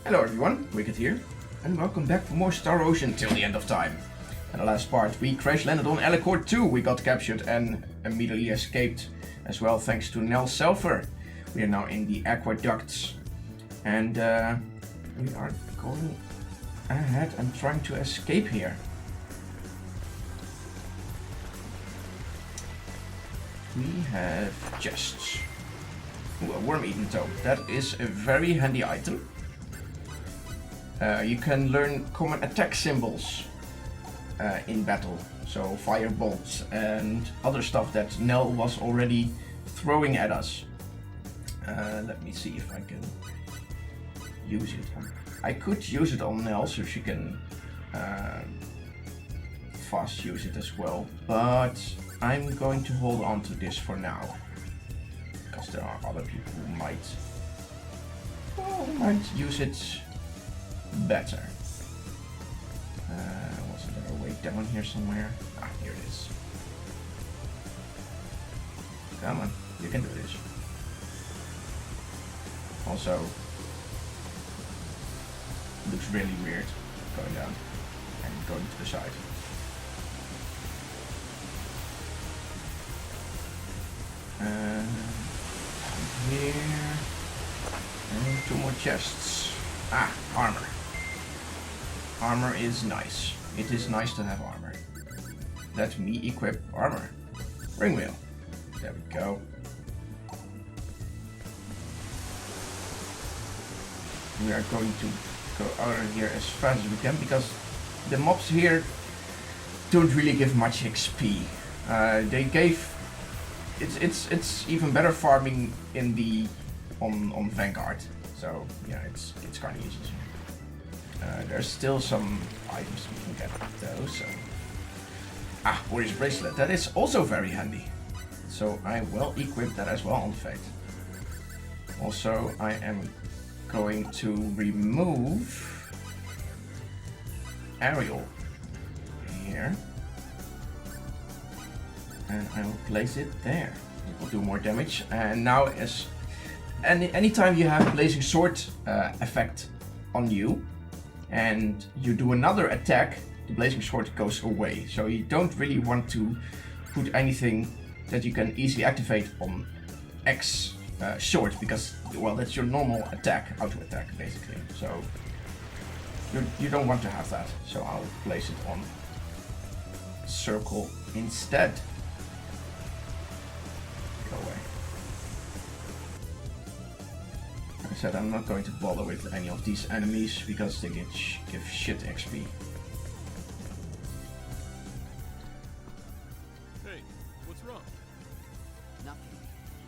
Hello everyone, Wicked here, and welcome back for more Star Ocean till the end of time. In the last part we crash landed on Airyglyph 2, we got captured and immediately escaped as well thanks to Nell Selfer. We are now in the aquaducts and we are going ahead and trying to escape here. We have chests. Ooh, a worm-eaten toe. That is a very handy item. You can learn common attack symbols in battle, so fire bolts and other stuff that Nell was already throwing at us. Let me see if I can use it. I could use it on Nell so she can fast use it as well, but I'm going to hold on to this for now because there are other people who might use it better. Wasn't there a way down here somewhere? Ah, here it is. Come on, you can do this. Also, looks really weird going down and going to the side. Here, and 2 more chests. Ah, armor. Armor is nice. It is nice to have armor. Let me equip armor. Ring wheel. There we go. We are going to go out of here as fast as we can because the mobs here don't really give much XP. They gave. It's even better farming in the on Vanguard. So yeah, it's kind of easy. There's still some items we can get though. So Warrior's bracelet. That is also very handy. So I will equip that as well on Fate. Also, I am going to remove Aerial here. And I will place it there. It will do more damage. And now, anytime you have Blazing Sword effect on you, and you do another attack, the Blazing Sword goes away. So you don't really want to put anything that you can easily activate on X sword because, well, that's your normal attack, auto attack basically. So you don't want to have that. So I'll place it on circle instead. Go away. Like I said, I'm not going to bother with any of these enemies because they give shit XP. Hey, what's wrong? Nothing.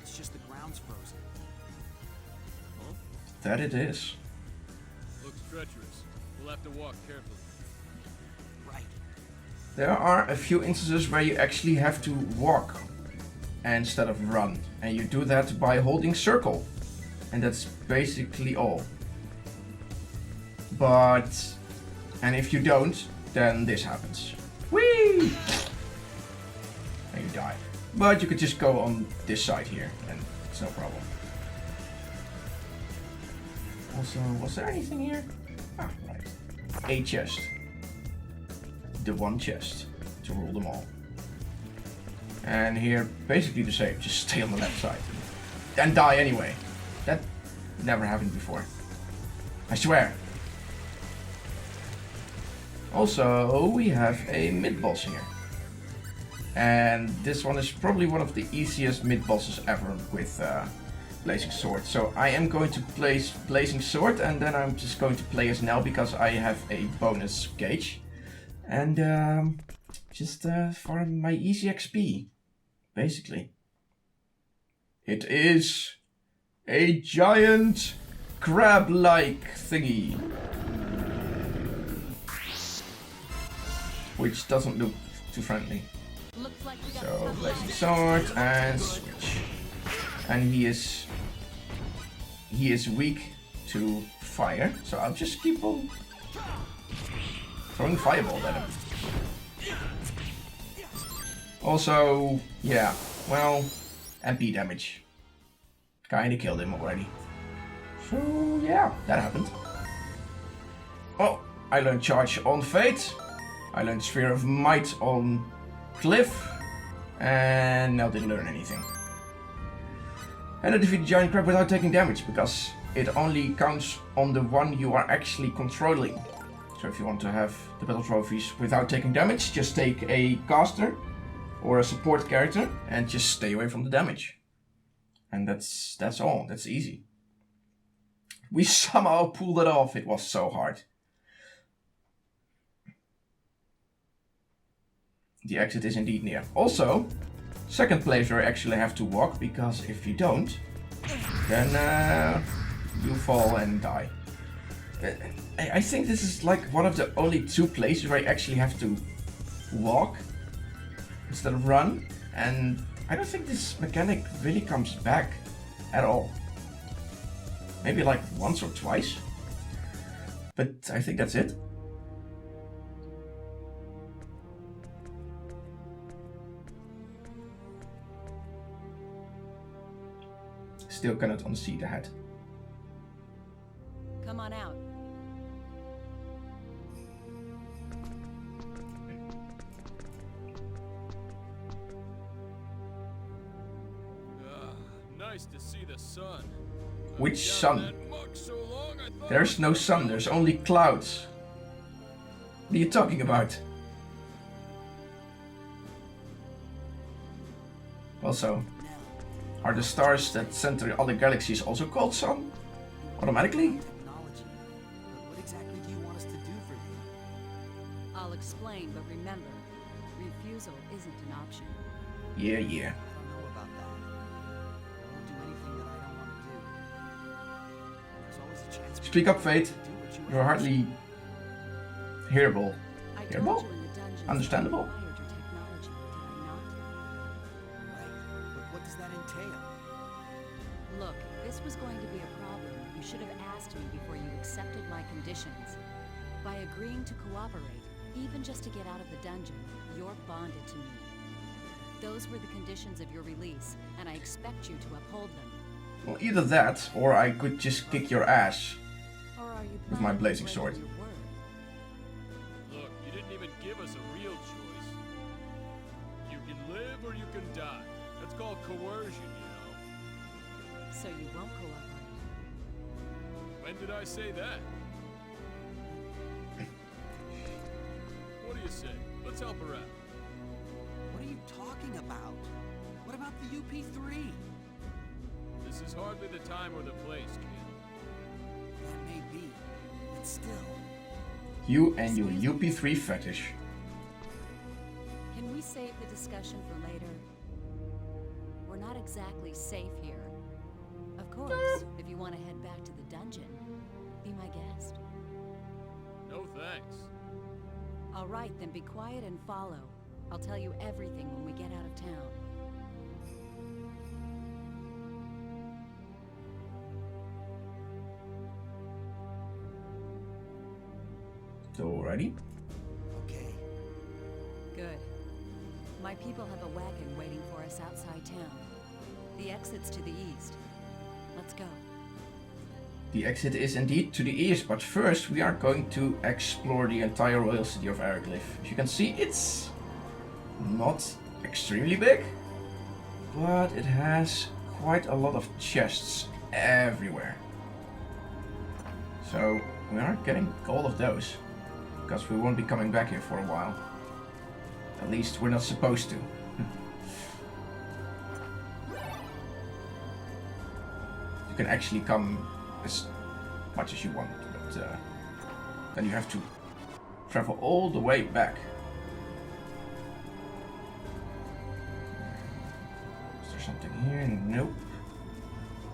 It's just the ground's frozen. Huh? That it is. Looks treacherous. We'll have to walk carefully. Right. There are a few instances where you actually have to walk instead of run, and you do that by holding circle, and that's basically all. And if you don't, then this happens. Whee! And you die. But you could just go on this side here, and it's no problem. Also, was there anything here? Ah, right. A chest. The one chest to rule them all. And here, basically the same, just stay on the left side. And die anyway. That never happened before. I swear. Also, we have a mid-boss here. And this one is probably one of the easiest mid-bosses ever with Blazing Sword. So I am going to place Blazing Sword and then I'm just going to play as Nell because I have a bonus gauge. And just for my easy XP, basically. It is a giant crab-like thingy, which doesn't look too friendly. So Blazing Sword and switch, and he is weak to fire. So I'll just keep on throwing fireball at him. Also, yeah, well, MP damage. Kinda killed him already. So yeah, that happened. Oh, I learned Charge on Fate. I learned Sphere of Might on Glyph. And now didn't learn anything. And I defeated Giant Crab without taking damage, because it only counts on the one you are actually controlling. So if you want to have the battle trophies without taking damage, just take a caster or a support character and just stay away from the damage. And that's all. That's easy. We somehow pulled it off. It was so hard. The exit is indeed near. Also, second place where I actually have to walk, because if you don't, then you fall and die. I think this is like one of the only two places where I actually have to walk instead of run, and I don't think this mechanic really comes back at all. Maybe like once or twice, but I think that's it. Still cannot unsee the head. Come on out. Nice to see the sun. Which sun? There's no sun, there's only clouds. What are you talking about? Also, are the stars that center other galaxies also called sun? Automatically? Technology. But what exactly do you want us to do for you? I'll explain, but remember, refusal isn't an option. Yeah. I don't know about that. I won't do anything that I don't want to do. There's always a chance. Speak up, Fate. to do what you You're hardly hearable. I Hearable? told you in the dungeons Understandable. you acquired your technology, did I not? Right. But what does that entail? Look, this was going to be a problem. You should have asked me before you accepted my conditions. By agreeing to cooperate, even just to get out of the dungeon, you're bonded to me. Those were the conditions of your release, and I expect you to uphold them. Well, either that, or I could just kick your ass. Or are you With my planning on blazing breaking sword. your word? Look, you didn't even give us a real choice. You can live or you can die. That's called coercion, you know. So you won't cooperate. When did I say that? What do you say? Let's help her out. What are you talking about? What about the UP3? This is hardly the time or the place, kid. That may be, but still. You and your UP3 fetish. Can we save the discussion for later? We're not exactly safe here. Of course, if you want to head back to the dungeon, be my guest. No thanks. All right, then be quiet and follow. I'll tell you everything when we get out of town. So ready? Okay. Good. My people have a wagon waiting for us outside town. The exit's to the east. Let's go. The exit is indeed to the east, but first we are going to explore the entire royal city of Airyglyph. As you can see, it's not extremely big, but it has quite a lot of chests everywhere. So we are getting all of those, because we won't be coming back here for a while. At least we're not supposed to. You can actually come as much as you want, but then you have to travel all the way back. Is there something here? Nope.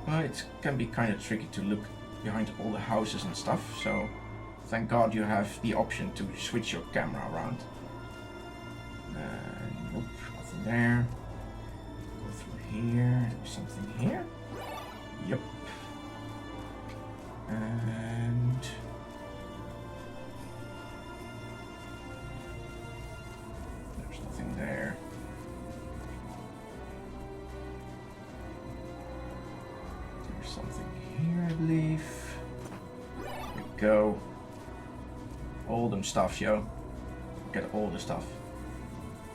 Well, it can be kind of tricky to look behind all the houses and stuff, so thank God you have the option to switch your camera around. Nope, nothing there. Go through here. There's something here. Yep. And there's nothing there. There's something here, I believe. There we go. all them stuff, yo. Get all the stuff.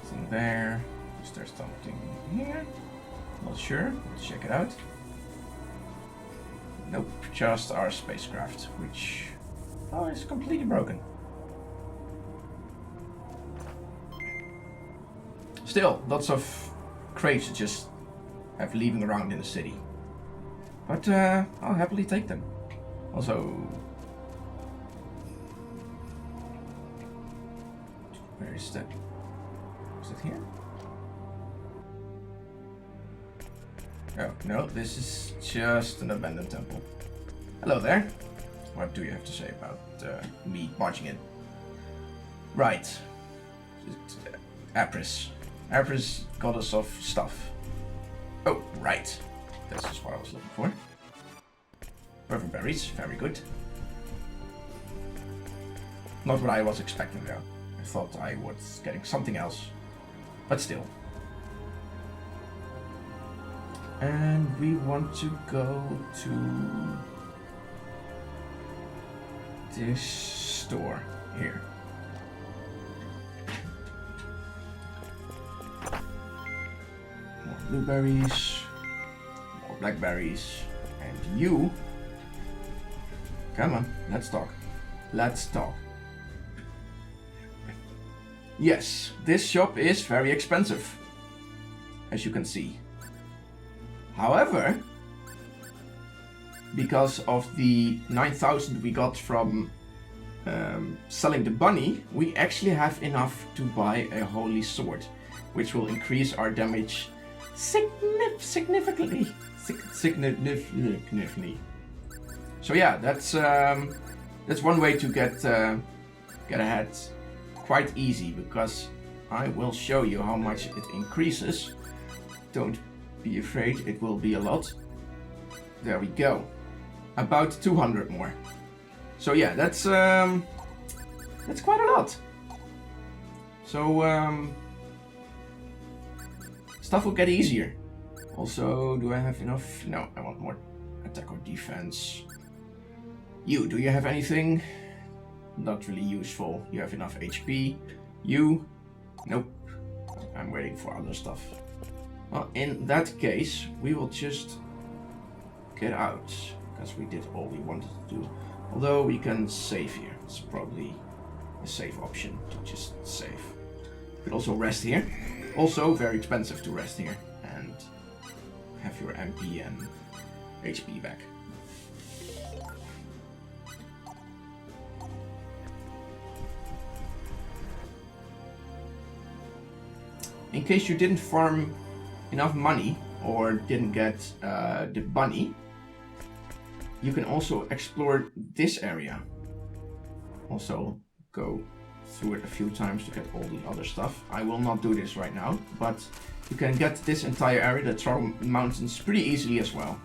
It's in there. Is there something here? Not sure. Let's check it out. Nope, just our spacecraft, which is completely broken. Still, lots of crates to just have leaving around in the city. But I'll happily take them. Also, where is that? Is it here? Oh, no, this is just an abandoned temple. Hello there. What do you have to say about me barging in? Right. Apris. Apris, goddess of stuff. Oh, right. This is what I was looking for. Perfect berries, very good. Not what I was expecting though. I thought I was getting something else. But still. And we want to go to this store here. More blueberries, more blackberries, and you. Come on, let's talk. Let's talk. Yes, this shop is very expensive, as you can see. However, because of the 9,000 we got from selling the bunny, we actually have enough to buy a holy sword, which will increase our damage significantly. Significantly. So yeah, that's one way to get ahead quite easy, because I will show you how much it increases. Don't be afraid, it will be a lot. There we go. About 200 more. So yeah, that's quite a lot. So stuff will get easier. Also, do I have enough? No, I want more attack or defense. You, do you have anything? Not really useful. You have enough HP. You? Nope. I'm waiting for other stuff. Well, in that case, we will just get out, because we did all we wanted to do. Although we can save here. It's probably a safe option to just save. You could also rest here. Also very expensive to rest here. And have your MP and HP back. In case you didn't farm enough money or didn't get the bunny, you can also explore this area. Also go through it a few times to get all the other stuff. I will not do this right now, but you can get this entire area, the Throne Mountains, pretty easily as well.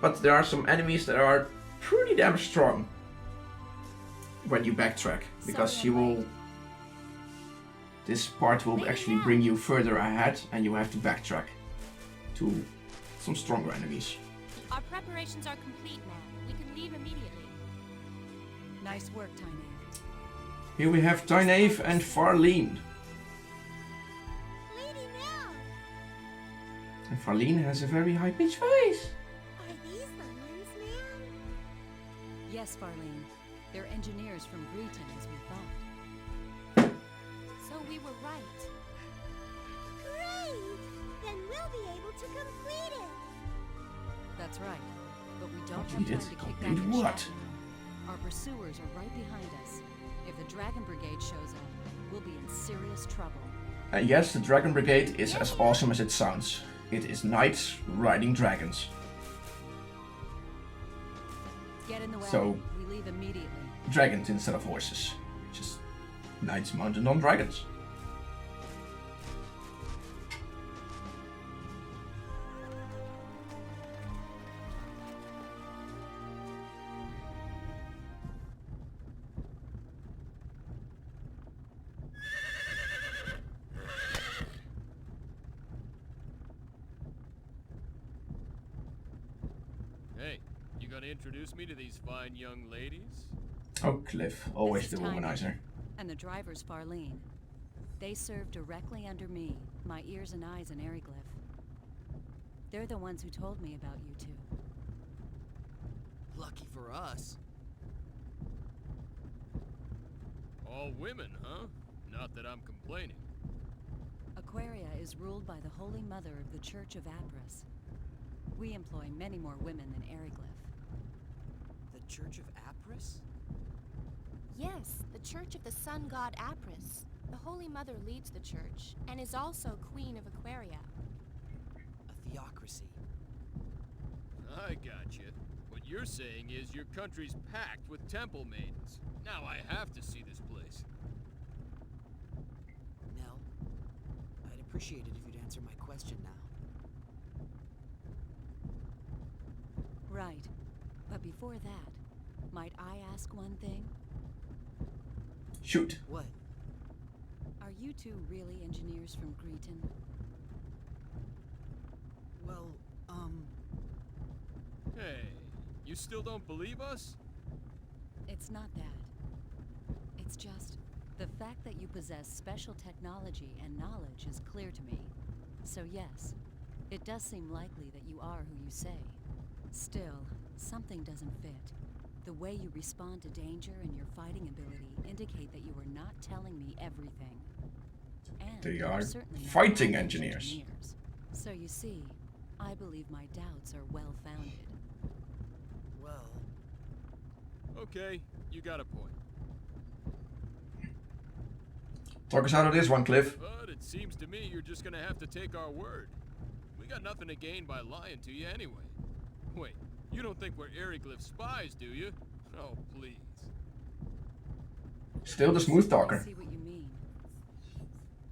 But there are some enemies that are pretty damn strong when you backtrack, because you will... This part will actually bring you further ahead, and you have to backtrack to some stronger enemies. Our preparations are complete, ma'am. We can leave immediately. Nice work, Tynaeve. Here we have Tynaeve and Farleen. Lady Mel! And Farleen has a very high-pitched voice. Are these the ones, ma'am? Yes, Farleen. They're engineers from Greeton, as we thought. So we were right. Great! Then we'll be able to complete it. That's right. But we don't Complete have it? time to kick back Complete and what? chat now. Our pursuers are right behind us. If the Dragon Brigade shows up, we'll be in serious trouble. Yes, the Dragon Brigade is as awesome as it sounds. It is knights riding dragons. Get in the wagon. So- We leave immediately. Dragons instead of horses. Just knights mounted on dragons. Hey, you gonna introduce me to these fine young ladies? Oh, Cliff, always This the is Tiny, womanizer. and the driver's Farlene. They serve directly under me, my ears and eyes in Airyglyph. They're the ones who told me about you two. Lucky for us. All women, huh? Not that I'm complaining. Aquaria is ruled by the Holy Mother of the Church of Apris. We employ many more women than Airyglyph. The Church of Apris? Yes, the Church of the Sun God Apris. The Holy Mother leads the church, and is also Queen of Aquaria. A theocracy. I gotcha. What you're saying is your country's packed with temple maidens. Now I have to see this place. Nell, I'd appreciate it if you'd answer my question now. Right. But before that, might I ask one thing? Shoot. What? Are you two really engineers from Greeton? Well, Hey, you still don't believe us? It's not that. It's just, the fact that you possess special technology and knowledge is clear to me. So yes, it does seem likely that you are who you say. Still, something doesn't fit. The way you respond to danger and your fighting ability indicate that you are not telling me everything. And They you're are certainly not fighting average engineers. So you see, I believe my doubts are well-founded. well... Okay, you got a point. Talk us out of this one, Cliff. But it seems to me you're just gonna have to take our word. We got nothing to gain by lying to you anyway. Wait, you don't think we're Airyglyph spies, do you? Oh, please. Still the smooth I talker. see what you mean.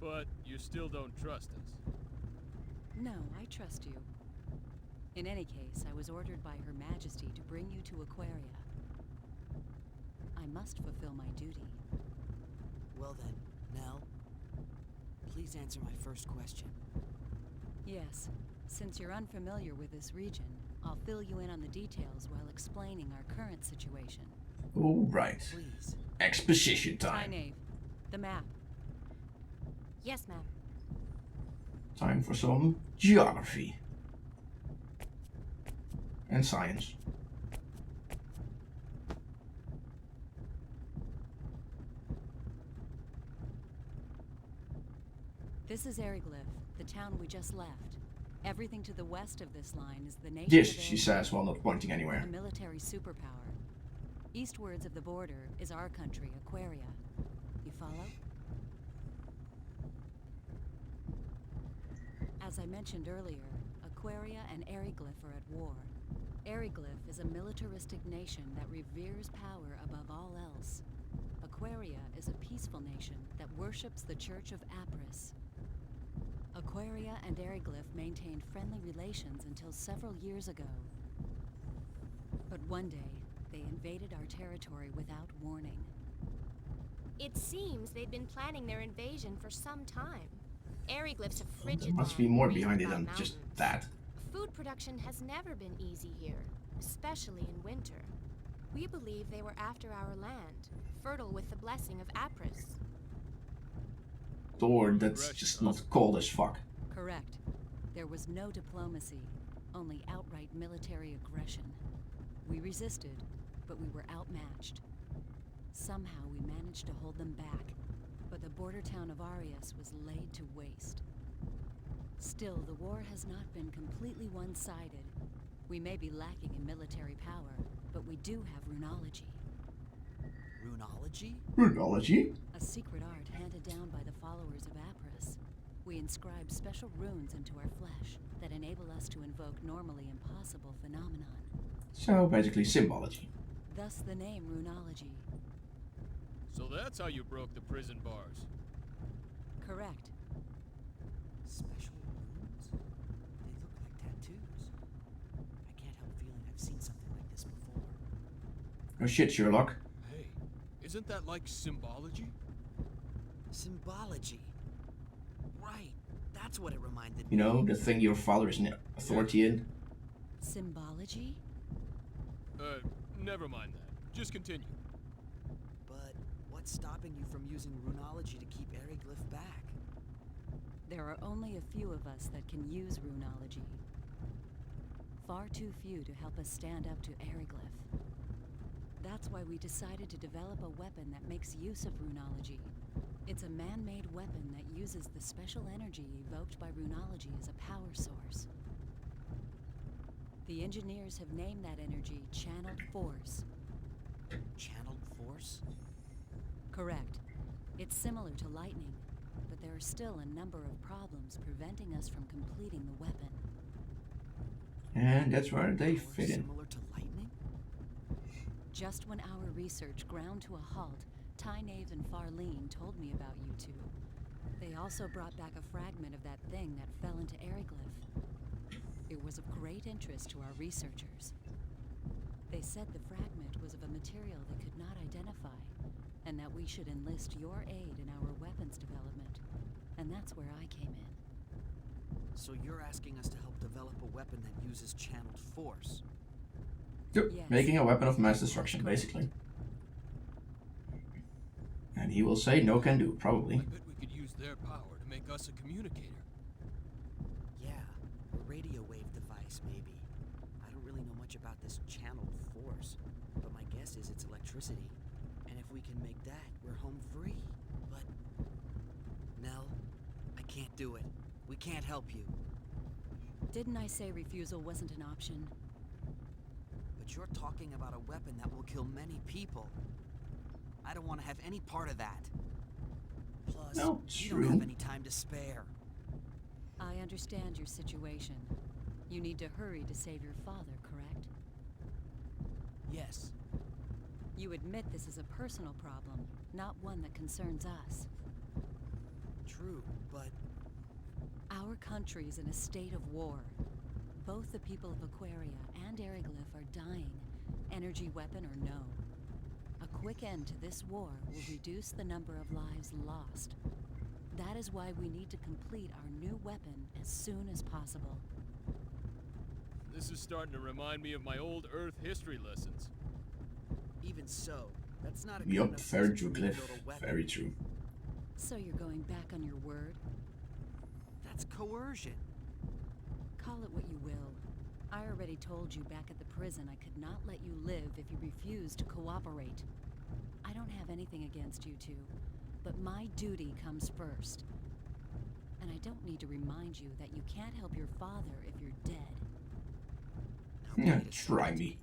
But you still don't trust us. No, I trust you. In any case, I was ordered by Her Majesty to bring you to Aquaria. I must fulfill my duty. Well then, Nell, please answer my first question. Yes, since you're unfamiliar with this region, I'll fill you in on the details while explaining our current situation. Alright. Please. Exposition Hi, time. Knave. The map. Yes, ma'am. Time for some geography. And science. This is Airyglyph, the town we just left. Everything to the west of this line is the nation This, of she Airyglyph, says while not pointing anywhere. a military superpower. Eastwards of the border is our country, Aquaria. You follow? As I mentioned earlier, Aquaria and Airyglyph are at war. Airyglyph is a militaristic nation that reveres power above all else. Aquaria is a peaceful nation that worships the Church of Apris. Aquaria and Airyglyph maintained friendly relations until several years ago. But one day, they invaded our territory without warning. It seems they've been planning their invasion for some time. Airyglyph's a frigid There must land be more wreathed behind it by than just mountains. that. Food production has never been easy here, especially in winter. We believe they were after our land, fertile with the blessing of Apris. Or that's just not cold as fuck. Correct. There was no diplomacy, only outright military aggression. We resisted, but we were outmatched. Somehow we managed to hold them back, but the border town of Arius was laid to waste. Still, the war has not been completely one-sided. We may be lacking in military power, but we do have runology. Runology? Runology? A secret art handed down by the followers of Apris. We inscribe special runes into our flesh that enable us to invoke normally impossible phenomenon. So basically symbology. Thus the name Runology. So that's how you broke the prison bars. Correct. Special runes? They look like tattoos. I can't help feeling I've seen something like this before. Oh shit, Sherlock. Hey, isn't that like symbology? Symbology. Right, that's what it reminded me. You know, the thing your father is an authority in. Symbology? Never mind that. Just continue. What's stopping you from using runology to keep Airyglyph back? There are only a few of us that can use runology. Far too few to help us stand up to Airyglyph. That's why we decided to develop a weapon that makes use of runology. It's a man-made weapon that uses the special energy evoked by runology as a power source. The engineers have named that energy Channeled Force. Channeled force? Correct. It's similar to lightning, but there are still a number of problems preventing us from completing the weapon. And that's where they Power fit in. similar to lightning? Just when our research ground to a halt, Tynaeve and Farlene told me about you two. They also brought back a fragment of that thing that fell into Airyglyph. It was of great interest to our researchers. They said the fragment was of a material they could not identify, and that we should enlist your aid in our weapons development. And that's where I came in. So you're asking us to help develop a weapon that uses channeled force? Yep, Yes. making a weapon of mass destruction, basically. And he will say no can do, probably. I bet we could use their power to make us a communicator. Yeah, a radio wave device, maybe. I don't really know much about this channeled force, but my guess is it's electricity. And if we can make that, we're home free. But... Nell, I can't do it. We can't help you. Didn't I say refusal wasn't an option? But you're talking about a weapon that will kill many people. I don't want to have any part of that. Plus, No, you don't true. have any time to spare. I understand your situation. You need to hurry to save your father, correct? Yes. You admit this is a personal problem, not one that concerns us. True, but... Our country's in a state of war. Both the people of Aquaria and Airyglyph are dying, energy weapon or no. A quick end to this war will reduce the number of lives lost. That is why we need to complete our new weapon as soon as possible. This is starting to remind me of my old Earth history lessons. Even so, that's not a good Yup, enough reason for me to Airyglyph. build a weapon. Very true. So you're going back on your word? That's coercion. Call it what you will. I already told you back at the prison I could not let you live if you refused to cooperate. I don't have anything against you two, but my duty comes first. And I don't need to remind you that you can't help your father if you're dead. Now, Yeah, wait a try second. me.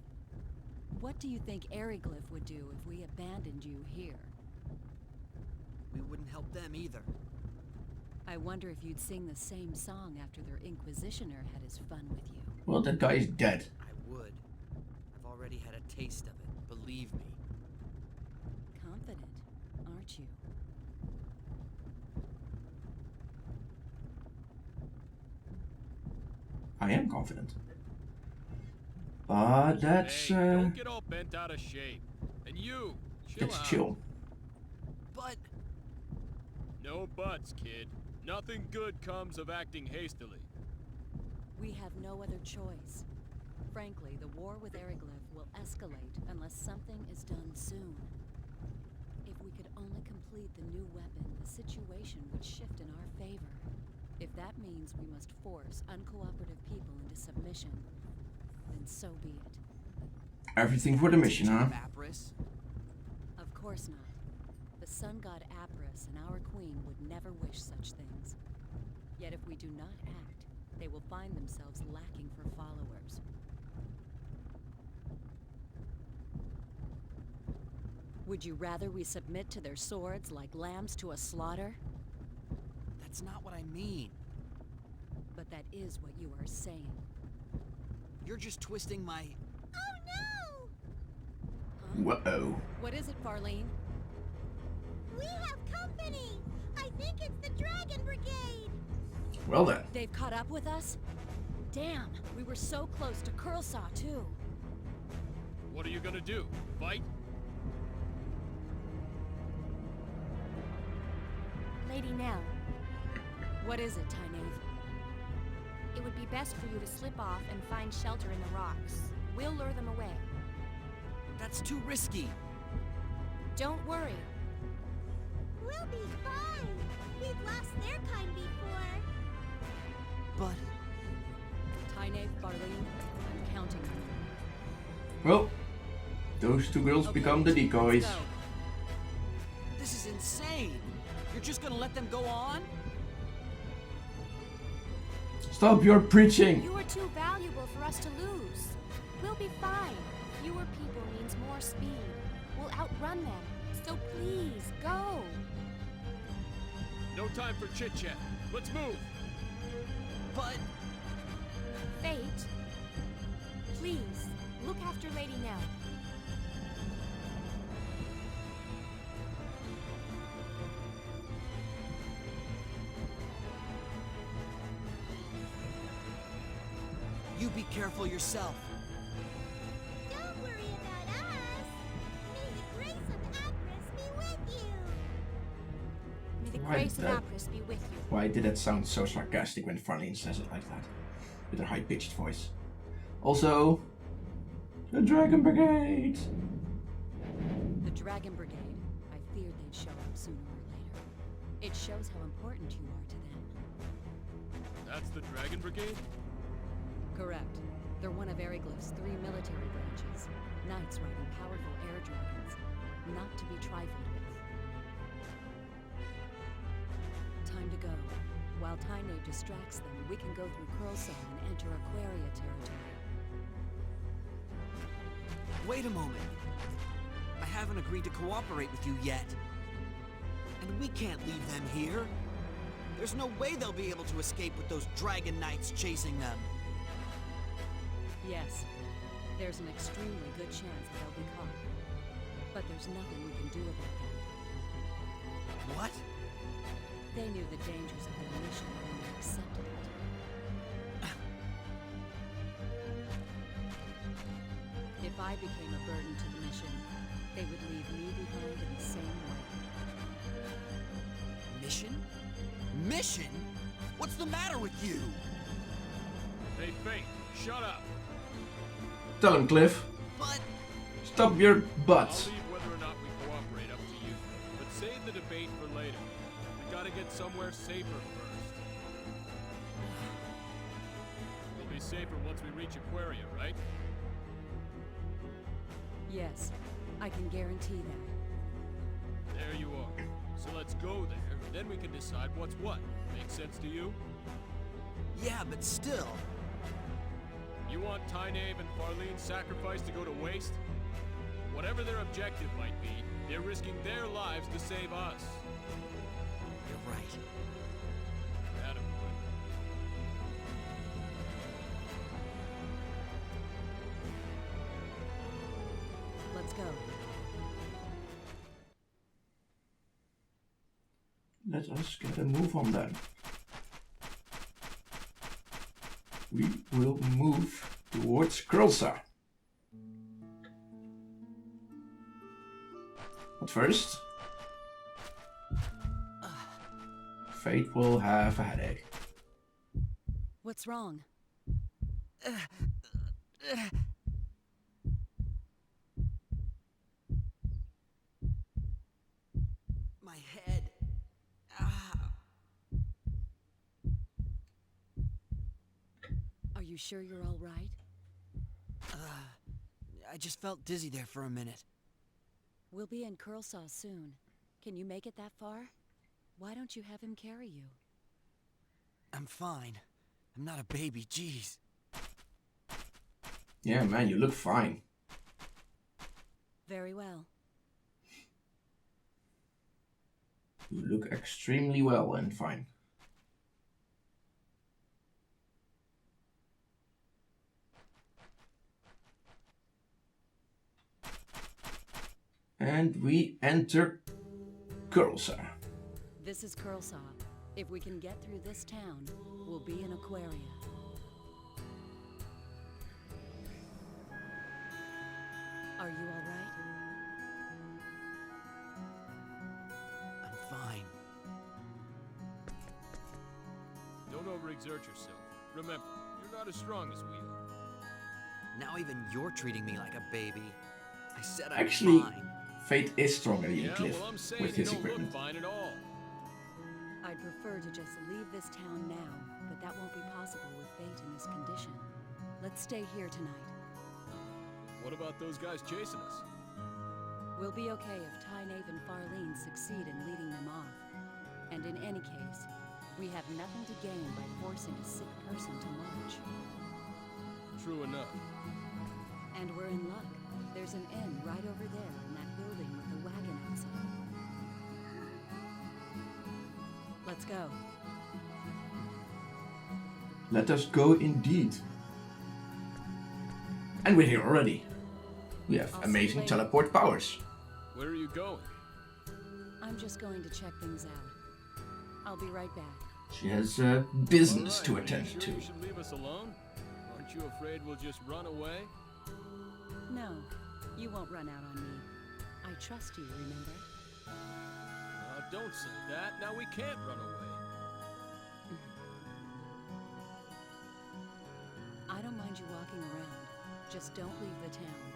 What do you think Airyglyph would do if we abandoned you here? We wouldn't help them either. I wonder if you'd sing the same song after their Inquisitioner had his fun with you. Well, that guy is dead. I would. I've already had a taste of it, believe me. Confident, aren't you? I am confident. But that's, Hey, don't get all bent out of shape. And you, chill it's out. chill. But... No buts, kid. Nothing good comes of acting hastily. We have no other choice. Frankly, the war with Airyglyph will escalate unless something is done soon. If we could only complete the new weapon, the situation would shift in our favor. If that means we must force uncooperative people into submission, then so be it. Everything for the mission, huh? Apris? Of course not. The sun god Apris and our queen would never wish such things. Yet if we do not act, they will find themselves lacking for followers. Would you rather we submit to their swords like lambs to a slaughter? That's not what I mean. But that is what you are saying. You're just twisting my... Oh Whoa. What is it, Farlene? no! We have company! I think it's the Dragon Brigade! Well then. They've caught up with us? Damn, we were so close to Curlsaw, too. What are you gonna do? Fight? Lady Nell, What is it, Tynaeve? it would be best for you to slip off and find shelter in the rocks. We'll lure them away. That's too risky. Don't worry. We'll be fine. We've lost their kind before. But Tyne, Barlene, I'm counting on you. Well, those two girls Okay, become the decoys. let's go. this is insane. You're just gonna let them go on? Stop your preaching! You are too valuable for us to lose. We'll be fine. Fewer people means more speed. We'll outrun them. So please, go. No time for chit-chat. Let's move. But Fate, please, look after Lady Nell. you be careful yourself. Don't worry about us. May the grace of Actress be with you. May the Why grace of that- Apris be with you. Why did that sound so sarcastic when Farlene says it like that? With her high-pitched voice. Also, the Dragon Brigade! The Dragon Brigade. I feared they'd show up sooner or later. It shows how important you are to them. That's the Dragon Brigade? Correct. They're one of Airyglyph's 3 military branches. Knights riding powerful air dragons. Not to be trifled with. Time to go. While Tyne distracts them, we can go through Curlsaw and enter Aquaria territory. Wait a moment. I haven't agreed to cooperate with you yet. And we can't leave them here. There's no way they'll be able to escape with those dragon knights chasing them. Yes, there's an extremely good chance that they'll be caught. But there's nothing we can do about that. What? They knew the dangers of their mission when they accepted it. If I became a burden to the mission, they would leave me behind in the same way. Mission? Mission? What's the matter with you? Hey, Fate, shut up. Tell him, Cliff. But Stop your I'll butts. leave whether or not we cooperate up to you. But save the debate for later. We gotta get somewhere safer first. We'll be safer once we reach Aquaria, right? Yes, I can guarantee that. There you are. So let's go there, then we can decide what's what. Make sense to you? yeah, but still. You want Tyne and Farlene's sacrifice to go to waste? Whatever their objective might be, they're risking their lives to save us. You're right. Attaboy. Let's go. Let us get a move on then. We will move towards Curlsaw. But first, Fate will have a headache. What's wrong? My head. Ah. Are you sure you're all right? I just felt dizzy there for a minute. We'll be in Curlsaw soon. Can you make it that far? Why don't you have him carry you? I'm fine. I'm not a baby, jeez. Yeah, man, you look fine. Very well. You look extremely well and fine. And we enter Curlsaw. This is Curlsaw. If we can get through this town, we'll be in Aquaria. Are you all right? I'm fine. Don't overexert yourself. Remember, you're not as strong as we are. Now even you're treating me like a baby. I said I'm Actually, fine. Fate is stronger than Yeah, Cliff well, I'm saying with you his don't look equipment. fine at all. I'd prefer to just leave this town now, but that won't be possible with Fate in this condition. Let's stay here tonight. What about those guys chasing us? We'll be okay if Tynav and Farlene succeed in leading them off. And in any case, we have nothing to gain by forcing a sick person to march. True enough. And we're in luck. There's an inn right over there in that building with the wagon outside. Let's go. Let us go indeed. And we're here already. We have I'll amazing see you teleport powers. Where are you going? I'm just going to check things out. I'll be right back. She has business All to right, attend are you to. sure you should leave us alone? Aren't you afraid we'll just run away? No, you won't run out on me. I trust you, remember? Don't say that. Now we can't run away. I don't mind you walking around. Just don't leave the town.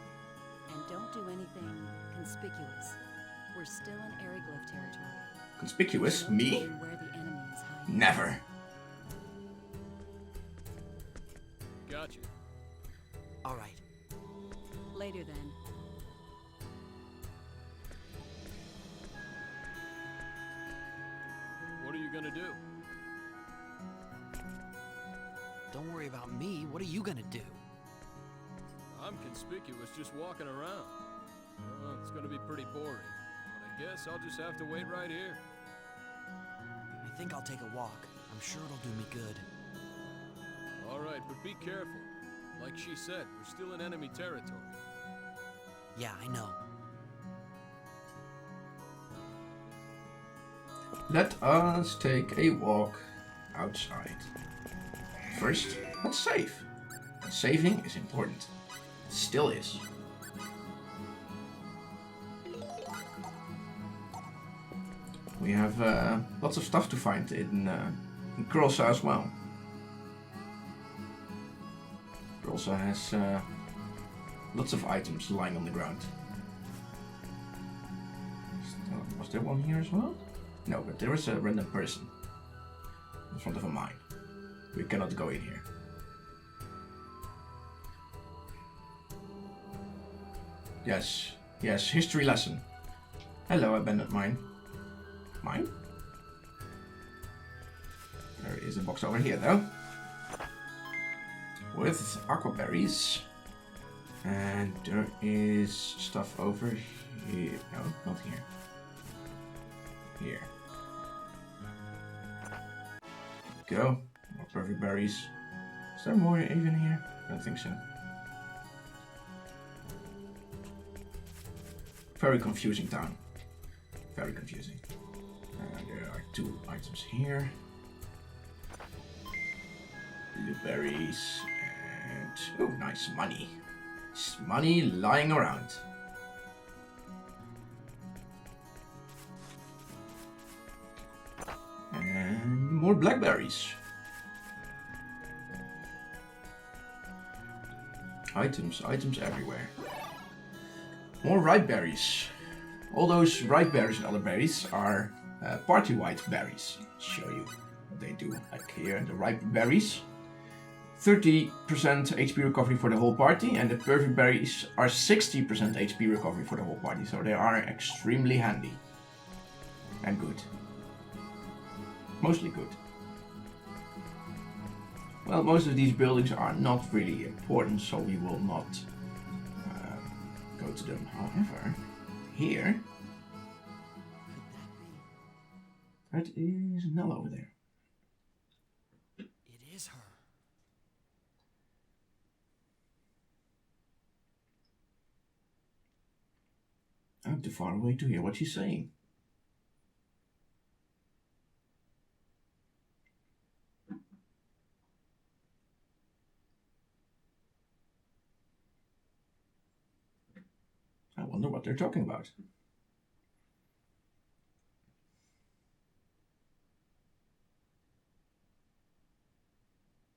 And don't do anything conspicuous. We're still in Airyglyph territory. Conspicuous? No Me? telling where the enemy is hiding. Never. Gotcha. All right. Later then. What are you gonna do? Don't worry about me. What are you gonna do? I'm conspicuous just walking around. Well, it's gonna be pretty boring. But I guess I'll just have to wait right here. I think I'll take a walk. I'm sure it'll do me good. All right, but be careful. Like she said, we're still in enemy territory. Yeah, I know. Let us take a walk outside. First, let's save. Saving is important. It still is. We have lots of stuff to find in Krosa as well. Krosa has lots of items lying on the ground. Was there one here as well? No, but there is a random person in front of a mine. We cannot go in here. Yes, yes, history lesson. Hello, abandoned mine. Mine? There is a box over here though. With aquaberries. And there is stuff over here. No, not here. Here. Go. More perfect berries. Is there more even here? I don't think so. Very confusing town. Very confusing. There are 2 items here. Blueberries and... oh, nice money. It's money lying around. And more blackberries. Items everywhere. More ripe berries. All those ripe berries and other berries are party white berries. I'll show you what they do. Like here, the ripe berries. 30% HP recovery for the whole party, and the perfect berries are 60% HP recovery for the whole party, so they are extremely handy. And good. Mostly good. Well, most of these buildings are not really important, so we will not go to them. However, here, that is Nell over there. It is her. I'm too far away to hear what she's saying. I wonder what they're talking about.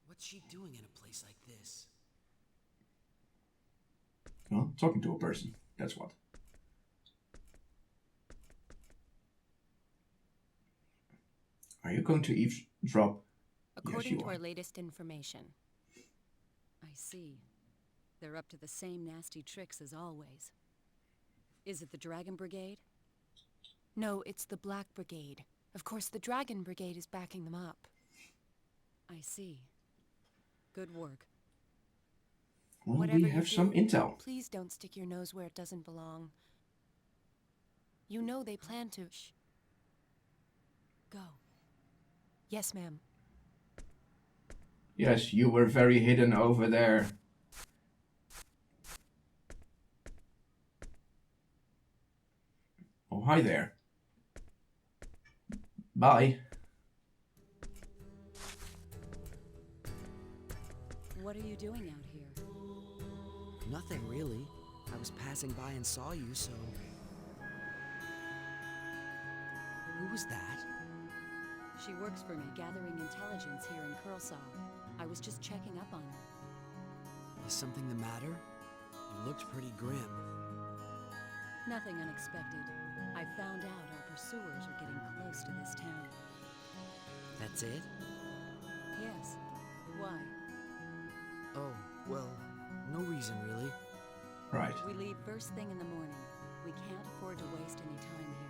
What's she doing in a place like this? Well, talking to a person, that's what. Are you going to eavesdrop? According yes, to you our are. latest information. I see. They're up to the same nasty tricks as always. Is it the Dragon Brigade? No, it's the Black Brigade. Of course, the Dragon Brigade is backing them up. I see. Good work. Well, Whatever we you have some do, intel. Please don't stick your nose where it doesn't belong. You know they plan to... Shh. Go. Yes, ma'am. Yes, you were very hidden over there. Oh, hi there. Bye. What are you doing out here? Nothing really. I was passing by and saw you, so... Who was that? She works for me, gathering intelligence here in Curlsaw. I was just checking up on her. Is something the matter? You looked pretty grim. Nothing unexpected. I found out our pursuers are getting close to this town. That's it? Yes. Why? Oh, well, no reason really. Right. We leave first thing in the morning. We can't afford to waste any time here.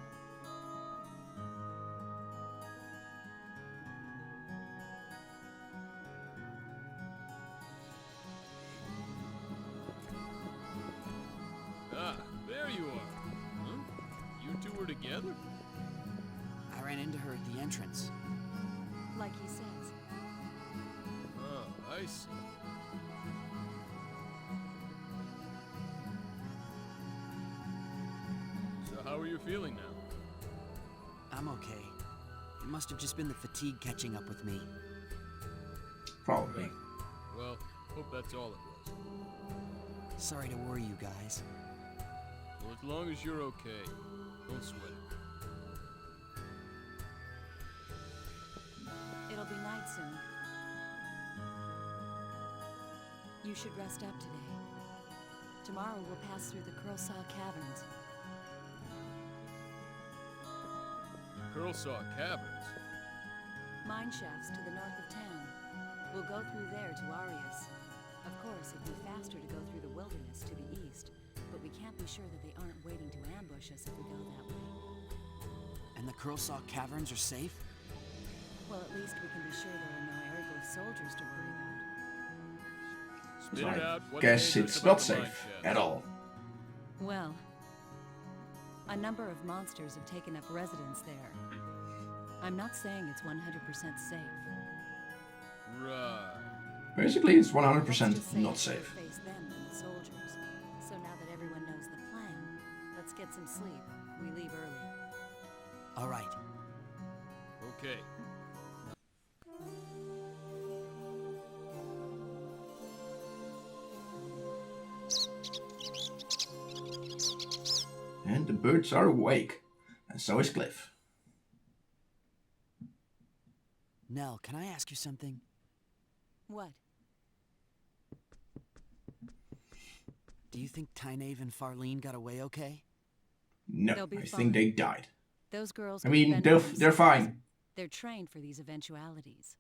Ah, there you are. Huh? You two were together? I ran into her at the entrance. Like he says. Oh, I see. So how are you feeling now? I'm okay. It must have just been the fatigue catching up with me. Probably. Well, hope that's all it was. Sorry to worry you guys. Well, as long as you're okay, don't sweat it. It'll be night soon. You should rest up today. Tomorrow we'll pass through the Curlsaw Caverns. Curlsaw Caverns? Mine shafts to the north of town. We'll go through there to Arius. Of course, it'd be faster to go through the wilderness to the east, but we can't be sure that they aren't waiting to ambush us if we go that way. And the Curlsaw Caverns are safe? Well, at least we can be sure there are no Airyglyph soldiers to worry about. Spit it out. What's Guess dangerous it's about not the mine safe shaft? at all. Well, a number of monsters have taken up residence there. I'm not saying it's 100% safe. Right. Basically, it's Let's 100% just say not it's better safe. to face them than the soldiers. So now that everyone knows the plan, let's get some sleep. We leave early. All right. Okay. And the birds are awake. And so is Cliff. Nell, can I ask you something? What? Do you think Tynaeve and Farlene got away okay? No, They'll be I fine. think they died. Those girls I can mean, fend they're for they're themselves. fine. They're trained for these eventualities.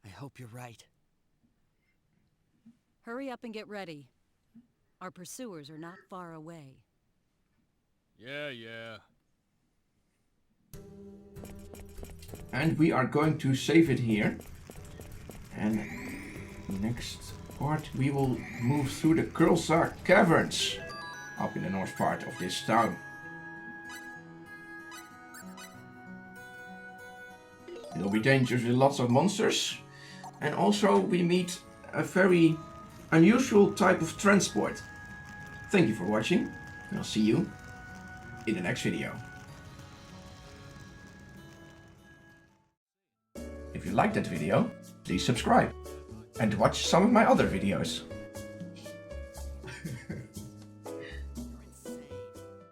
I hope you're right. Hurry up and get ready. Our pursuers are not far away. Yeah. And we are going to save it here. And next part we will move through the Curlsaw Caverns up in the north part of this town. It'll be dangerous with lots of monsters. And also we meet a very unusual type of transport. Thank you for watching, and I'll see you in the next video. If you liked that video, please subscribe and watch some of my other videos.